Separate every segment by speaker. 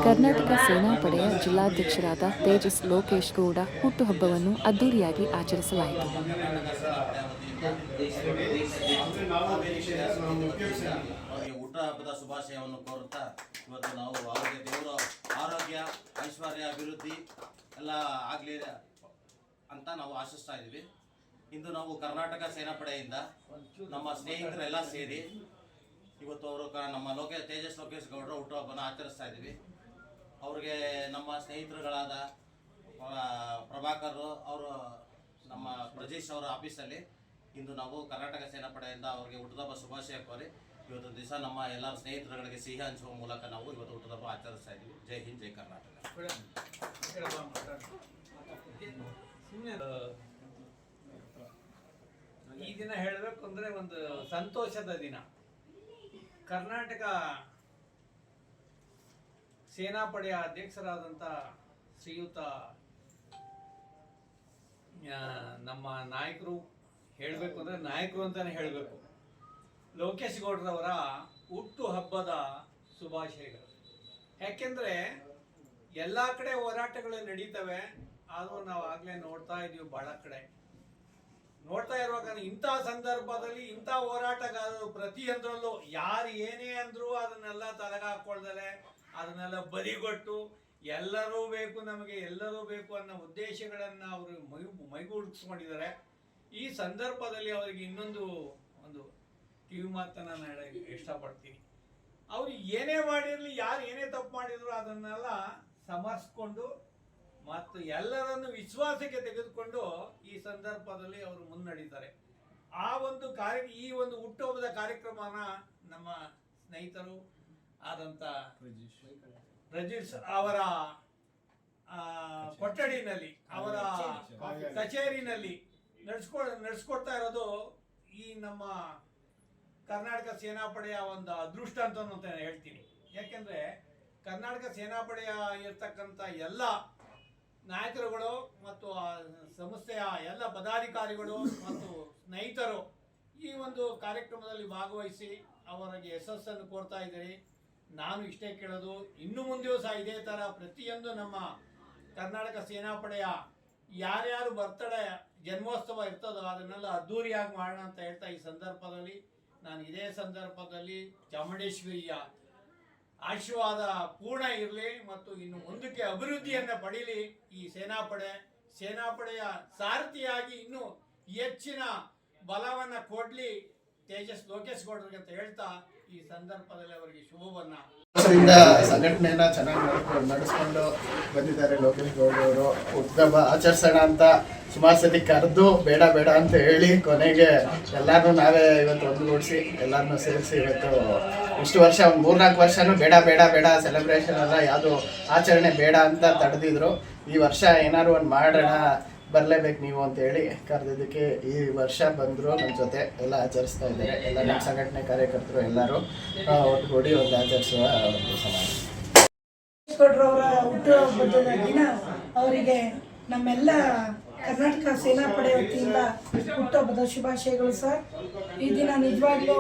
Speaker 1: ಕರ್ನಾಟಕ ಸೇನಾಪಡೆಯ ಜಿಲ್ಲಾಧ್ಯಕ್ಷರಾದ ತೇಜಸ್ ಲೋಕೇಶ್ ಗೌಡ ಹುಟ್ಟುಹಬ್ಬವನ್ನು ಅದ್ದೂರಿಯಾಗಿ ಆಚರಿಸಲಾಯಿತು.
Speaker 2: ಹುಟ್ಟುಹಬ್ಬದ ಶುಭಾಶಯವನ್ನು ಕೋರುತ್ತಾ ಇವತ್ತು ನಾವು ಅವರಿಗೆ ದೇವರ ಆರೋಗ್ಯ ಐಶ್ವರ್ಯ ಅಭಿವೃದ್ಧಿ ಎಲ್ಲ ಆಗಲಿ ಅಂತ ನಾವು ಆಶಿಸ್ತಾ ಇದ್ದೀವಿ. ಇಂದು ನಾವು ಕರ್ನಾಟಕ ಸೇನಾಪಡೆಯಿಂದ ನಮ್ಮ ಸ್ನೇಹಿತರೆಲ್ಲ ಸೇರಿ ಇವತ್ತು ಅವರು ನಮ್ಮ ತೇಜಸ್ ಲೋಕೇಶ್ ಗೌಡರ ಹುಟ್ಟುಹಬ್ಬನ ಆಚರಿಸ್ತಾ ಇದ್ದೀವಿ. ಅವ್ರಿಗೆ ನಮ್ಮ ಸ್ನೇಹಿತರುಗಳಾದ ಪ್ರಭಾಕರ್ ಅವರು ನಮ್ಮ ಪ್ರಜೇಶ್ ಅವರ ಆಫೀಸಲ್ಲಿ ಇಂದು ನಾವು ಕರ್ನಾಟಕ ಸೇನಾಪಡೆಯಿಂದ ಅವರಿಗೆ ಹುಟ್ಟುಹಬ್ಬ ಶುಭಾಶಯ ಕೋರಿ ಇವತ್ತು ದಿವಸ ನಮ್ಮ ಎಲ್ಲ ಸ್ನೇಹಿತರುಗಳಿಗೆ ಸಿಹಿ ಹಂಚುವ ಮೂಲಕ ನಾವು ಇವತ್ತು ಹುಟ್ಟುಹಬ್ಬ ಆಚರಿಸ್ತಾ ಇದ್ದೀವಿ. ಜೈ ಹಿಂದ್, ಜೈ ಕರ್ನಾಟಕ.
Speaker 3: ಈ ದಿನ ಹೇಳಬೇಕು ಅಂದರೆ ಒಂದು ಸಂತೋಷದ ದಿನ. ಕರ್ನಾಟಕ ಸೇನಾಪಡೆಯ ಅಧ್ಯಕ್ಷರಾದಂಥ ಶ್ರೀಯುತ ನಮ್ಮ ನಾಯಕರು ಹೇಳಬೇಕು ಅಂದರೆ ನಾಯಕರು ಅಂತಲೇ ಹೇಳಬೇಕು, ಲೋಕೇಶ್ ಗೌಡ್ರವರ ಹುಟ್ಟು ಹಬ್ಬದ ಶುಭಾಶಯಗಳು. ಯಾಕೆಂದರೆ ಎಲ್ಲ ಕಡೆ ಹೋರಾಟಗಳು ನಡೀತವೆ, ಆದರೂ ನಾವು ಆಗಲೇ ನೋಡ್ತಾ ಇದ್ದೀವಿ, ಭಾಳ ಕಡೆ ನೋಡ್ತಾ ಇರುವಾಗ ಇಂಥ ಸಂದರ್ಭದಲ್ಲಿ ಇಂಥ ಹೋರಾಟಗಾರರು ಪ್ರತಿಯೊಂದರಲ್ಲೂ ಯಾರು ಏನೇ ಅಂದರೂ ಅದನ್ನೆಲ್ಲ ತಲೆಗಾಕೊಳ್ದರೆ ಅದನ್ನೆಲ್ಲ ಬದಿಗೊಟ್ಟು ಎಲ್ಲರೂ ಬೇಕು, ನಮಗೆ ಎಲ್ಲರೂ ಬೇಕು ಅನ್ನೋ ಉದ್ದೇಶಗಳನ್ನು ಅವರು ಮೈಗೂಡಿಸ್ಕೊಂಡಿದ್ದಾರೆ. ಈ ಸಂದರ್ಭದಲ್ಲಿ ಅವರಿಗೆ ಇನ್ನೊಂದು ಕಿವಿ ಮಾತನ್ನು ನಾನು ಹೇಳಕ್ಕೆ ಇಷ್ಟಪಡ್ತೀನಿ. ಅವರು ಏನೇ ಮಾಡಿರಲಿ, ಯಾರು ಏನೇ ತಪ್ಪು ಮಾಡಿದ್ರು ಅದನ್ನೆಲ್ಲ ಸಮರ್ಸ್ಕೊಂಡು ಮತ್ತು ಎಲ್ಲರನ್ನು ವಿಶ್ವಾಸಕ್ಕೆ ತೆಗೆದುಕೊಂಡು ಈ ಸಂದರ್ಭದಲ್ಲಿ ಅವರು ಮುನ್ನಡೀತಾರೆ. ಆ ಒಂದು ಈ ಒಂದು ಹುಟ್ಟುಹಬ್ಬದ ಕಾರ್ಯಕ್ರಮನ ನಮ್ಮ ಸ್ನೇಹಿತರು ಆದಂಥ ರಜೀಶ್ ಅವರ ಕೊಠಡಿನಲ್ಲಿ, ಅವರ ಕಚೇರಿನಲ್ಲಿ ನಡೆಸ್ಕೊಡ್ತಾ ಇರೋದು ಈ ನಮ್ಮ ಕರ್ನಾಟಕ ಸೇನಾಪಡೆಯ ಒಂದು ಅದೃಷ್ಟ ಅಂತ ಹೇಳ್ತೀನಿ. ಯಾಕೆಂದರೆ ಕರ್ನಾಟಕ ಸೇನಾಪಡೆಯ ಇರ್ತಕ್ಕಂಥ ಎಲ್ಲ ನಾಯಕರುಗಳು ಮತ್ತು ಸಂಸ್ಥೆಯ ಎಲ್ಲ ಪದಾಧಿಕಾರಿಗಳು ಮತ್ತು ಸ್ನೇಹಿತರು ಈ ಒಂದು ಕಾರ್ಯಕ್ರಮದಲ್ಲಿ ಭಾಗವಹಿಸಿ ಅವರಿಗೆ ಯಶಸ್ಸನ್ನು ಕೋರ್ತಾ ಇದ್ದೀರಿ. ನಾನು ಇಷ್ಟೇ ಕೇಳೋದು, ಇನ್ನು ಮುಂದೆಯೂ ಸಹ ಇದೇ ಥರ ಪ್ರತಿಯೊಂದು ನಮ್ಮ ಕರ್ನಾಟಕ ಸೇನಾಪಡೆಯ ಯಾರ್ಯಾರು ಬರ್ತಡೇ ಜನ್ಮೋತ್ಸವ ಇರ್ತದೋ ಅದನ್ನೆಲ್ಲ ಅದ್ದೂರಿಯಾಗಿ ಮಾಡೋಣ ಅಂತ ಹೇಳ್ತಾ ಈ ಸಂದರ್ಭದಲ್ಲಿ ನಾನು ಇದೇ ಸಂದರ್ಭದಲ್ಲಿ ಚಾಮುಂಡೇಶ್ವರಿಯ ಆಶೀರ್ವಾದ ಪೂರ್ಣ ಇರಲಿ ಮತ್ತು ಇನ್ನು ಮುಂದಕ್ಕೆ ಅಭಿವೃದ್ಧಿಯನ್ನು ಪಡೀಲಿ. ಈ ಸೇನಾಪಡೆಯ ಸಾರಥಿಯಾಗಿ ಇನ್ನೂ ಹೆಚ್ಚಿನ ಬಲವನ್ನು ಕೊಡಲಿ ತೇಜಸ್ ಲೋಕೇಶ್ ಗೌಡರಿಗೆ ಅಂತ ಹೇಳ್ತಾ ಈ ಸಂದರ್ಭದಲ್ಲಿ ಅವರಿಗೆ ಶುಭವನ್ನ.
Speaker 4: ಸಂಘಟನೆಯನ್ನ ಚೆನ್ನಾಗಿ ನಡೆಸ್ಕೊಂಡು ಬಂದಿದ್ದಾರೆ ಲೋಕೇಶ್ ಗೌಡರು. ಹುಟ್ಟುಹಬ್ಬ ಆಚರಿಸೋಣ ಅಂತ ಸುಮಾರು ಸತಿ ಕರೆದು ಬೇಡ ಬೇಡ ಅಂತ ಹೇಳಿ ಕೊನೆಗೆ ಎಲ್ಲಾರನ್ನೂ ನಾವೇ ಇವತ್ತು ಒಂದುಗೂಡಿಸಿ ಎಲ್ಲರನ್ನೂ ಸೇರಿಸಿ ಇವತ್ತು ಇಷ್ಟು ವರ್ಷ ಒಂದು 3-4 ವರ್ಷನೂ ಬೇಡ ಬೇಡ ಬೇಡ ಸೆಲೆಬ್ರೇಷನ್ ಎಲ್ಲ ಯಾವುದು ಆಚರಣೆ ಬೇಡ ಅಂತ ತಡೆದಿದ್ರು. ಈ ವರ್ಷ ಏನಾದ್ರು ಒಂದು ಮಾಡೋಣ, ಬರಲೇಬೇಕು ನೀವು ಅಂತ ಹೇಳಿ ಕರೆದಿದ್ದಕ್ಕೆ ಈ ವರ್ಷ ಬಂದರು. ನಮ್ಮ ಜೊತೆ ಎಲ್ಲ ಆಚರಿಸ್ತಾ ಇದ್ದಾರೆ. ಎಲ್ಲ ನಮ್ಮ ಸಂಘಟನೆ ಕಾರ್ಯಕರ್ತರು ಎಲ್ಲರೂ ಒಟ್ಟುಗೂಡಿ ಒಂದು ಆಚರಿಸುವ ಒಂದು ಸಮಾರಂಭ.
Speaker 5: ಗೌಡ್ರವರ ಹುಟ್ಟುಹಬ್ಬದ ದಿನ ಅವರಿಗೆ ನಮ್ಮೆಲ್ಲ ಕರ್ನಾಟಕ ಸೇನಾಪಡೆ ವತಿಯಿಂದ ಹುಟ್ಟುಹಬ್ಬದ ಶುಭಾಶಯಗಳು ಸರ್. ಈ ದಿನ ನಿಜವಾಗ್ಲೂ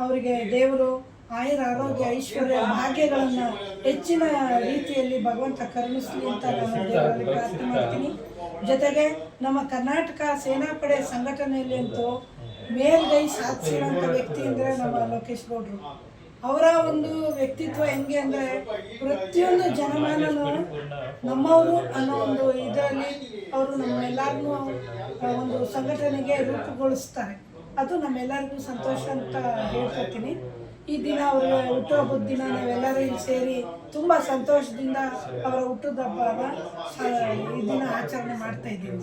Speaker 5: ಅವರಿಗೆ ದೇವರು ಆಯುರ ಆರೋಗ್ಯ ಐಶ್ವರ್ಯ ಭಾಗ್ಯಗಳನ್ನು ಹೆಚ್ಚಿನ ರೀತಿಯಲ್ಲಿ ಭಗವಂತ ಕರುಣಿಸಲಿ ಅಂತ ನಾನು ದೇವರಲ್ಲಿ ಪ್ರಾರ್ಥನೆ ಮಾಡ್ತೀನಿ. ಜೊತೆಗೆ ನಮ್ಮ ಕರ್ನಾಟಕ ಸೇನಾಪಡೆ ಸಂಘಟನೆಯಲ್ಲಿ ಅಂತೂ ಮೇಲ್ಗೈ ಸಾಧಿಸಿರುವಂಥ ವ್ಯಕ್ತಿ ಅಂದರೆ ನಮ್ಮ ಲೋಕೇಶ್ ಗೌಡರು. ಅವರ ಒಂದು ವ್ಯಕ್ತಿತ್ವ ಹೆಂಗೆ ಅಂದರೆ ಪ್ರತಿಯೊಂದು ಜನಮಾನನು ನಮ್ಮವರು ಅನ್ನೋ ಒಂದು ಇದರಲ್ಲಿ ಅವರು ನಮ್ಮೆಲ್ಲರನ್ನೂ ಒಂದು ಸಂಘಟನೆಗೆ ರೂಪುಗೊಳಿಸ್ತಾರೆ. ಅದು ನಮ್ಮೆಲ್ಲರಿಗೂ ಸಂತೋಷ ಅಂತ ಹೇಳ್ಕೊತೀನಿ. ಈ ದಿನ ಅವರ ಹುಟ್ಟುಹಬ್ಬದ ದಿನ ನಾವೆಲ್ಲರೂ ಇಲ್ಲಿ ಸೇರಿ ತುಂಬ ಸಂತೋಷದಿಂದ ಅವರ ಹುಟ್ಟುಹಬ್ಬನ ಈ ದಿನ ಆಚರಣೆ ಮಾಡ್ತಾ ಇದ್ದೀವಿ.